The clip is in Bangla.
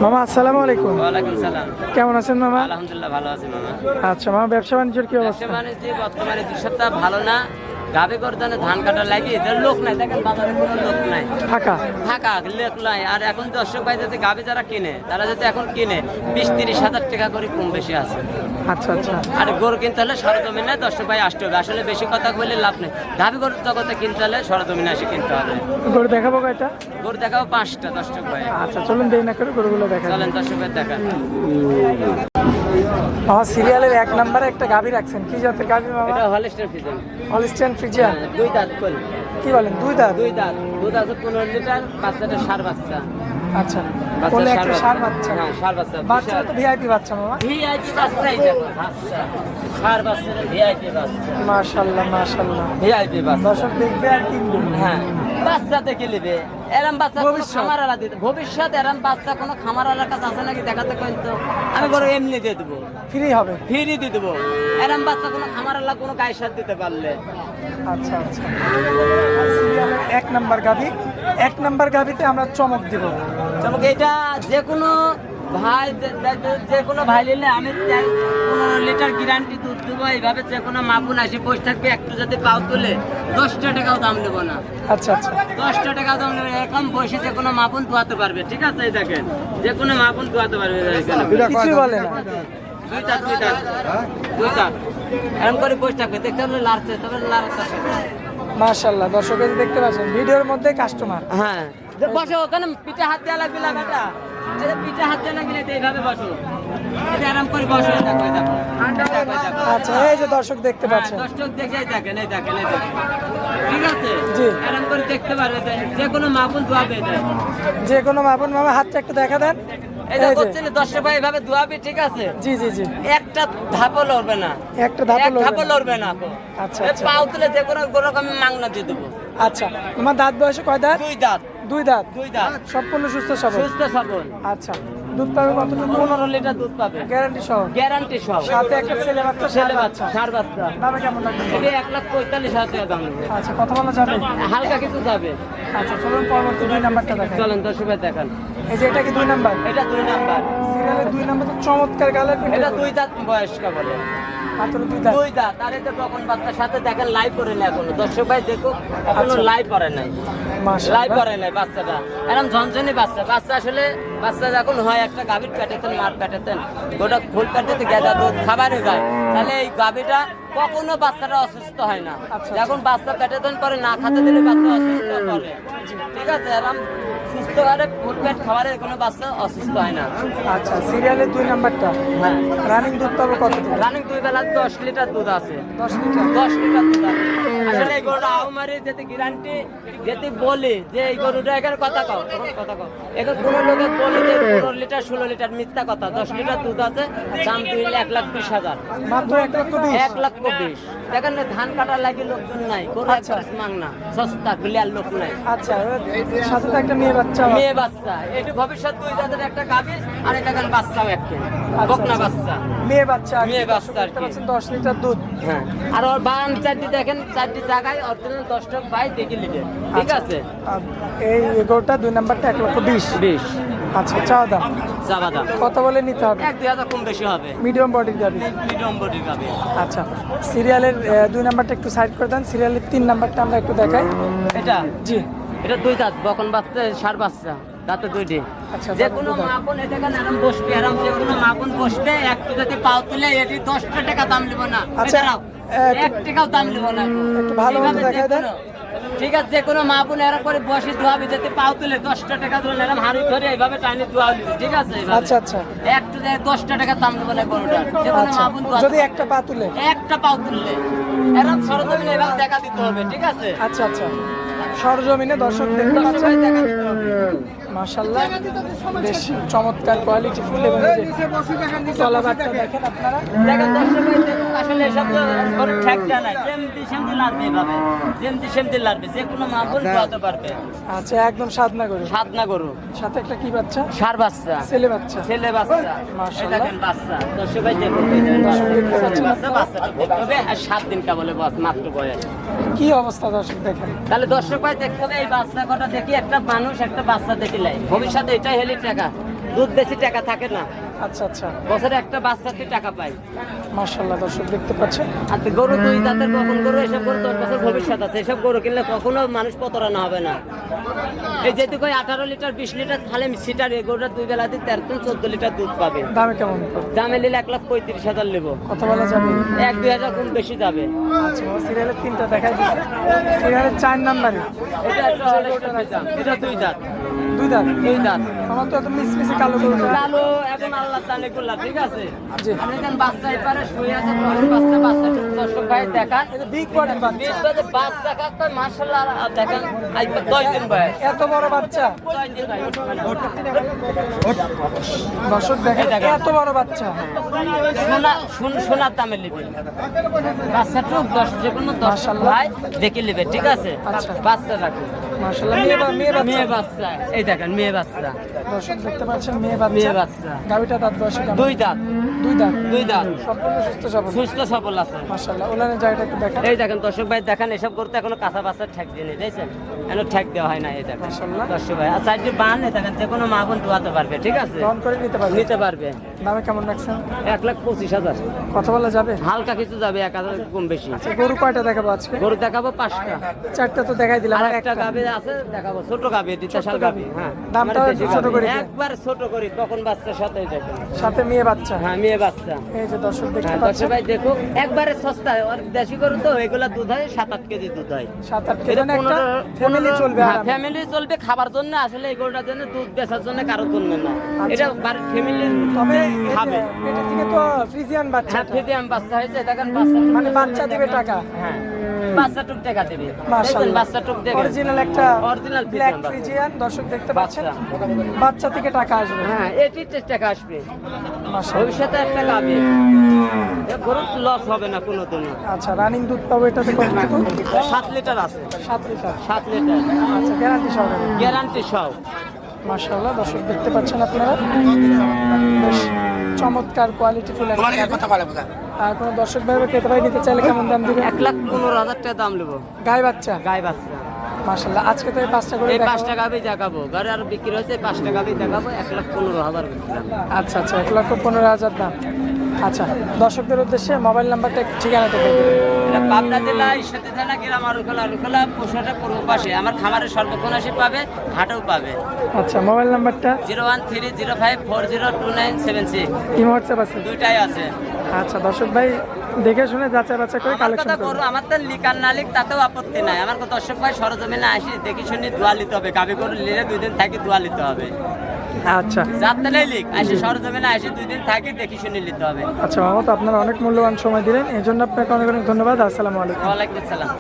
মামা আসসালামু আলাইকুম। ওয়ালাইকুম সালাম। কেমন আছেন মামা? আলহামদুলিল্লাহ ভালো আছি মামা। আচ্ছা মামা, ব্যবসা বাণিজ্যের কি অবস্থা? বাণিজ্য বর্তমানে 2 সপ্তাহ ভালো না। গাবে গর্দানে ধান কাটা লাগিয়ে এদের লোক নাই, দেখেন বাজারে কোনো লোক নাই, ফাঁকা ফাঁকা লোক নাই। আর এখন দর্শক ভাই যাতে গাবে যারা কিনে তারা যাতে এখন কিনে 20-30 হাজার টাকা করে কম বেশি আছে। আচ্ছা আচ্ছা। আর গরু কিনতে হলে সরজমিনে দর্শক ভাই আসতে হবে। আসলে বেশি কথা বললে লাভ নেই। গাভী গরুর জগতে কিনতে হলে সরজমিনে এসে কিনতে হবে। গরু দেখাবো কয়টা? গরু দেখাবো 5টা দর্শক ভাই। আচ্ছা চলুন দেরি না করে গরুগুলো দেখা। চলেন দর্শক ভাই দেখান। আমার সিরিয়ালের 1 নম্বরে একটা গাভী রাখছেন, কি জাতের গাভী মামা? এটা হলস্টাইন ফ্রিজিয়ান। Holstein Friesian. 2 দাঁত করে। কি বলেন 2 দাঁত? 2 দাঁত। দুধ আছে 15 লিটার। বাচ্চাটা ষাঁড় বাচ্চা। আচ্ছা, কোলে একটা ষাঁড় বাচ্চা। হ্যাঁ ষাঁড় বাচ্চা। বাচ্চা তো ভিআইপি বাচ্চা মামা। ভিআইপি বাচ্চাই দেখো বাচ্চা। ষাঁড় বাচ্চার ভিআইপি বাচ্চা। মাশাআল্লাহ মাশাআল্লাহ। ভিআইপি বাচ্চা। দর্শক দেখবে আর কিনবে। হ্যাঁ বাচ্চা দেখে নেবে। এরম বাচ্চা কোনো খামারওয়ালা দিতে ভবিষ্যৎ এরম বাচ্চা কোনো খামারওয়ালার কাছে আছে নাকি দেখাতে কইন তো। আমি বড় এমনি দিয়ে দেবো, ফ্রি হবে, ফ্রি দিয়ে দেবো। এরম বাচ্চা কোনো খামারওয়ালা কোনো গায়ে সাথ দিতে পারলে। আচ্ছা আচ্ছা। সিরিয়ালের 1 নম্বর গাভী, 1 নম্বর গাভীতে আমরা চমক দিব। চমক এটা যে কোনো ভাই যে কোনো ভাই নিলে আমি 15 লিটার গ্যারান্টি দুধ দেবো। এইভাবে যে কোনো মাপুন আসি বসে থাকবে, একটু যদি পাও তুলে 10টা টাকাও দাম নেবো না। আচ্ছা আচ্ছা। 10টা টাকা দাম নেবে। এখন বসে যে কোনো মাপুন ধোয়াতে পারবে। ঠিক আছে এই দেখেন যে কোনো মাপুন ধোয়াতে পারবে। কিছু বলে না। 2 দাঁত 2 দাঁত 2 দাঁত এরকম করে বসে থাকবে। দেখতে হলে লাড়ছে তবে লাড়তে। মাশাআল্লাহ, দর্শকের দেখতে পাচ্ছেন ভিডিওর মধ্যে কাস্টমার। হ্যাঁ বসো, ওখানে পিঠে হাত দেওয়া লাগবে লাগাটা। পিঠে হাত দেওয়া লাগবে এইভাবে বসো। এটা আরাম করে বসো। দেখো দেখো। আচ্ছা এই যে দর্শক দেখতে পাচ্ছেন। দর্শক দেখেই দেখেন, এই দেখেন এই দেখেন। ঠিক আছে জি। আরাম করে দেখতে পারবে। যে কোনো মাপুন ধোয়াবে। যে কোনো মাপুন মামা হাতটা একটু দেখা দেন। এটা বলছেন দর্শক ভাই এইভাবে ধোয়াবে। ঠিক আছে জি জি জি। একটা ধাপও লড়বে না, একটা ধাপও লড়বে না। আচ্ছা এই আচ্ছা। পাও তুলে যে কোনো রকম মাংনা দিয়ে দেবো। আচ্ছা, তোমার দাঁত বয়সে কয় দাঁত? 2 দাঁত 2 দাঁত। 2 দাঁত সম্পূর্ণ সুস্থ সবল। সুস্থ সবল। আচ্ছা, দুধ পাবে কতটুকু? 15 লিটার দুধ পাবে গ্যারান্টি সহ। গ্যারান্টি সহ। সাথে একটা ছেলে বাচ্চা, ছেলে বাচ্চা ষাঁড় বাচ্চা। দামে কেমন লাগবে? এটা 1,45,000 টাকা দাম নেবে। আচ্ছা, কথা বলা যাবে? হালকা কিছু যাবে। আচ্ছা চলুন পরবর্তী 2 নাম্বারটা দেখাই। চলেন দর্শক ভাই দেখান। এই যে এটা কি 2 নাম্বার? এটা 2 নাম্বার। সিরিয়ালের 2 নাম্বার তো চমৎকার গালের। এটা 2 দাঁত বয়স্ক বলে। মাত্র 2 দাঁত। 2 দাঁত। আর এটা তখন বাচ্চার সাথে দেখেন লাইভ করে না এখনো। দর্শক ভাই দেখো এখনো লাইভ করে নাই। লাইভ মাশাআল্লাহ। করে নাই বাচ্চাটা। এরকম ঝনঝনি বাচ্চা। বাচ্চা আসলে বাচ্চা যখন হয় একটা গাভীর পেটেতেন মার পেটেতেন গোটা ফুল পেটেতে গেঁদা দুধ খাবারে যায়, তাহলে এই গাভীটা কখনো বাচ্চাটা অসুস্থ হয় না। যখন বাচ্চা পেটেতেন পরে না খাতে দিলে বাচ্চা অসুস্থ করে। ঠিক আছে এরকম সুস্থ ভাবে ফুল পেট খাবারে কোনো বাচ্চা অসুস্থ হয় না। আচ্ছা, সিরিয়ালের 2 নাম্বারটা হ্যাঁ রানিং দুধ পাবে কত? রানিং 2 বেলা 10 লিটার দুধ আছে। 10 লিটার। 10 লিটার দুধ আছে। আসলে এই গরুটা আউমারি যেতে গ্যারান্টি যেতে বলি যে এই গরুটা এখানে কথা কও, তখন কথা কও। এখন কোনো লোকে বলে যে 15 লিটার 16 লিটার মিথ্যা কথা। 10 লিটার দুধ আছে। দাম দিলে 1,20,000। মাত্র 1,20,000। 1,20,000 দেখেন না, ধান কাটার লাগে লোকজন নাই। গরু আচ্ছা। একবার মাংনা সস্তা ক্লিয়ার লোক নাই। আচ্ছা, সাথে তো একটা মেয়ে বাচ্চা আছে। মেয়ে বাচ্চা এটি ভবিষ্যৎ 2 দাঁতের একটা গাভী। আর এটা দেখেন বাচ্চাও একটা বকনা বাচ্চা। মেয়ে বাচ্চা। মেয়ে বাচ্চা আর কি। 10 লিটার দুধ। হ্যাঁ আর ওর বান চারটি দেখেন, 4টি জায়গায় অরিজিনাল 10 টাকা ভাই দেখে নিলেন। ঠিক আছে আর এই গরুটা 2 নাম্বারটা 1,20,000। 20 আচ্ছা, চাও দাম জাবা দাম কত বলে নিতে হবে? 1-2 কম বেশি হবে। মিডিয়াম বডির গাবি। মিডিয়াম বডির গাভী। আচ্ছা, সিরিয়ালের 2 নাম্বারটা একটু সাইড করে দেন। সিরিয়ালের 3 নাম্বারটা আমরা একটু দেখাই। এটা জি। এটা 2 দাঁত বকন বাচ্চা ষাঁড় বাচ্চা দাঁতে 2টি। আচ্ছা, যে কোনো মাপন এটা কেন আরাম বসবে, আরাম যে কোনো মাপন বসবে। একটু যদি পাও তুলে এটি 10টা টাকা দাম নেব না। আচ্ছা, 1 টাকাও দাম নেব না। একটু ভালো মতো এইভাবে দেখাই দেন। ঠিক আছে যে কোনো মাপুন এরা করে বসে ধোয়াবে, যাতে পাও তুলে 10টা টাকা ধরে এরকম হাড়ি ধরে এইভাবে টাইনে ধোয়া নিবে। ঠিক আছে এইভাবে। আচ্ছা আচ্ছা। একটু 10টা টাকা দাম দেবো না গরুটা। যে কোনো আচ্ছা, মাপুন যদি একটা পা তুলে। একটা পাও তুললে এরকম সরজমিনে এভাবে দেখা দিতে হবে। ঠিক আছে আচ্ছা আচ্ছা, সরজমিনে দর্শক দেখতে পাচ্ছেন। দেখা দিতে হবে। মাশাআল্লাহ, বেশ চমৎকার কোয়ালিটি ফুল। এবং চলাবারটা দেখেন আপনারা। দেখেন দর্শক ভাই দেখুন, আসলে এসব তো ঘরে ঠেকটা নাই। যেমনি সেমনি লাগবে এইভাবে, যেমনি সেমনি লাগবে। যে কোনো মাপুন ধোয়াতে পারবে। আচ্ছা, একদম সাধনা গরু। সাধনা গরু সাথে একটা কি বাচ্চা? ষাঁড় বাচ্চা ছেলে বাচ্চা। ছেলে বাচ্চা। মাশাআল্লাহ। এই দেখেন বাচ্চা। দর্শক ভাই দেখুন, এই দেখেন বাচ্চা। বাচ্চাটা দেখতে হবে। আর 7 দিন কা বলে বস মাত্র বয়স। কি অবস্থা দর্শক দেখেন। তাহলে দর্শক ভাই দেখতে হবে এই বাচ্চা কটা দেখি একটা মানুষ একটা বাচ্চা দেখি লাই ভবিষ্যতে এটাই হেলি টাকা। দুধ বেশি টাকা থাকে না, আচ্ছা আচ্ছা, বছরে একটা বাচ্চাতে টাকা পাই। মাশাআল্লাহ দর্শক দেখতে পাচ্ছেন। আর গরু দুই দাঁতের বকন গরু, এসব গরু 10 বছর ভবিষ্যৎ আছে। এসব গরু কিনলে কখনো মানুষ প্রতারণা হবে না। এই যেটুকু 18 লিটার 20 লিটার খালে সিটার, এই গরুটা 2 বেলা দিয়ে 13-14 লিটার দুধ পাবে। দামে কেমন পড়বে? দামে নিলে 1,35,000 নেবো। কত বলা যাবে? 1-2 হাজার কম বেশি যাবে। আচ্ছা, সিরিয়ালের 3টা দেখাই দিচ্ছে, সিরিয়ালের 4 নাম্বারে এটা একটা হলে দাম, এটা 2 দাঁত। 2 দাঁত। 2 দাঁত। আমার তো এত মিসমিসে কালো গরুটা। কালো এখন আল্লাহ জানে গুলা, ঠিক আছে। জি। আপনি দেন বাচ্চা এপারে শুয়ে আছে, তখন বাচ্চা দর্শক ভাই দেখান। এটা বিগ বডির বাচ্চা। বাচ্চা কাকা মাশাআল্লাহ দেখেন, আজ 10 দিন বয়স। এত বড় বাচ্চা। 10 দিন ভাই। দর্শক দেখেন, এত বড় বাচ্চা। সোনার দামে নেবে বাচ্চাটা, 10 যে কোনো 10 মাশাআল্লাহ। ভাই দেখে নেবে, ঠিক আছে। আচ্ছা। বাচ্চা রাখুন, মাশাআল্লাহ, মেয়ে বাচ্চা। এই দেখেন মেয়ে বাচ্চা। দর্শক দেখতে পাচ্ছেন, মেয়ে বাচ্চা। মেয়ে বাচ্চা। গাবিটা দাঁত বয়সে কেমন? 2 দাঁত। 2 দাঁত। 2 দাঁত। সম্পূর্ণ সুস্থ সবল। সুস্থ সবল আছে। মাশাআল্লাহ, ওলানের জায়গাটা একটু দেখেন। এই দেখেন দর্শক ভাই দেখেন, এসব করতে এখনো কাঁচা বাচ্চা ঠেক দিয়ে নেই, দেখছেন এখনো ঠেক দেওয়া হয় না। এই দেখেন মাশাআল্লাহ। দর্শক ভাই, আর সাইডে বান দেখেন, যে কোনো মা বোন দোয়াতে পারবে, ঠিক আছে। গ্রহণ করে নিতে পারবে। নিতে পারবে। দামে কেমন রাখছেন? 1,25,000। কথা বলা যাবে? হালকা কিছু যাবে, 1,000 কম বেশি। আচ্ছা, গরু কয়টা দেখাবো আজকে? গরু দেখাবো 5টা। 4টা তো দেখাই দিলাম, আর আর একটা গাবে আছে দেখাবো, ছোট গাবে, বিশাল গাভী। গাবে। হ্যাঁ, দামটা আমার একটু দেশি ছোট গাভী। করে দিন। একবার ছোট করি, তখন বাচ্চার সাথে দেখেন। সাথে মেয়ে বাচ্চা। হ্যাঁ, মেয়ে বাচ্চা। এই যে দর্শক দেখতে হ্যাঁ, পাচ্ছেন, দর্শক ভাই দেখো, একবারে সস্তা। আর দেশি গরু তো এগুলা দুধ হয় 7-8 কেজি দুধ হয়। 7-8 কেজি একটা ফ্যামিলি চলবে আরামে। ফ্যামিলি চলবে, খাবার জন্য আসলে এই গরুটার জন্য, দুধ বেচার জন্য কারোর জন্য না। আচ্ছা। এটা বাড়ির ফ্যামিলি তবে এই যে খাবে। এটা থেকে তো ফ্রিজিয়ান বাচ্চা। হ্যাঁ, ফ্রিজিয়ান বাচ্চা হয়েছে, দেখেন বাচ্চা। মানে বাচ্চা দিবে টাকা। হ্যাঁ, বাচ্চা টুক টাকা দেবে। মাশাআল্লাহ। দেখেন বাচ্চা টুক দেবে। অরিজিনাল একটা অরিজিনাল ব্ল্যাক ফ্রিজিয়ান বাচ্চা। ফ্রিজিয়ান দর্শক দেখতে পাচ্ছেন, বাচ্চা। বাচ্চা থেকে টাকা আসবে। হ্যাঁ, 80 টাকা আসবে। মাশাআল্লাহ। ভবিষ্যতে একটা গাবে, গরুর লস হবে না কোনোদিনও। আচ্ছা, রানিং দুধ পাবো এটাতে কতটুকু? 7 লিটার আছে। 7 লিটার। 7 লিটার আচ্ছা, গ্যারান্টি সহকারে। গ্যারান্টি সহ। মাশাআল্লাহ, দর্শক দেখতে পাচ্ছেন আপনারা, বেশ চমৎকার কোয়ালিটি ফুল। আর কোনো দর্শক ভাই বা ক্রেতা ভাই নিতে চাইলে কেমন দাম দিবেন? 1,15,000 টাকা দাম নেবো। গায়ে বাচ্চা। গায়ে বাচ্চা। মাশাআল্লাহ, আজকে তো এই 5টা করে এই দেখাবো। 5 টাকা দেখাবো, ঘরে আর বিক্রি হয়েছে 5 টাকা দেখাবো। 1,15,000 বিক্রি। আচ্ছা আচ্ছা, 1,15,000 দাম। আচ্ছা, দর্শকদের উদ্দেশ্যে মোবাইল নাম্বারটা একটু ঠিকানাটা দিয়ে দিবেন। এটা পাবনা জেলা ঈশ্বরদী থানা গ্রাম আরুখোলা পোশাটা পূর্ব পাশে। আমার খামারের সর্বক্ষণ আসে পাবে, হাটেও পাবে। আচ্ছা, মোবাইল নাম্বারটা? 01305402976। ইমো হোয়াটসঅ্যাপ আছে? দুইটাই আছে। আচ্ছা, দর্শক ভাই দেখে শুনে যাচাই বাছাই করে আমার কালেকশন কথা করুন। করো, আমার তো লিকার না লিক তাতেও আপত্তি নাই। আমার কথা দর্শক ভাই সরজমিনে আসি, দেখি শুনি দোয়া নিতে হবে। গাবি করে নিলে 2 দিন থাকি দোয়া নিতে হবে। আচ্ছা যাতে নেই লিক, আসি সরজমিনে আসি 2 দিন থাকি, দেখি শুনি নিতে হবে। আচ্ছা, মামা তো আপনারা অনেক মূল্যবান সময় দিলেন, এই জন্য আপনাকে অনেক অনেক ধন্যবাদ। আসসালামু আলাইকুম। ওয়ালাইকুম আসসালাম।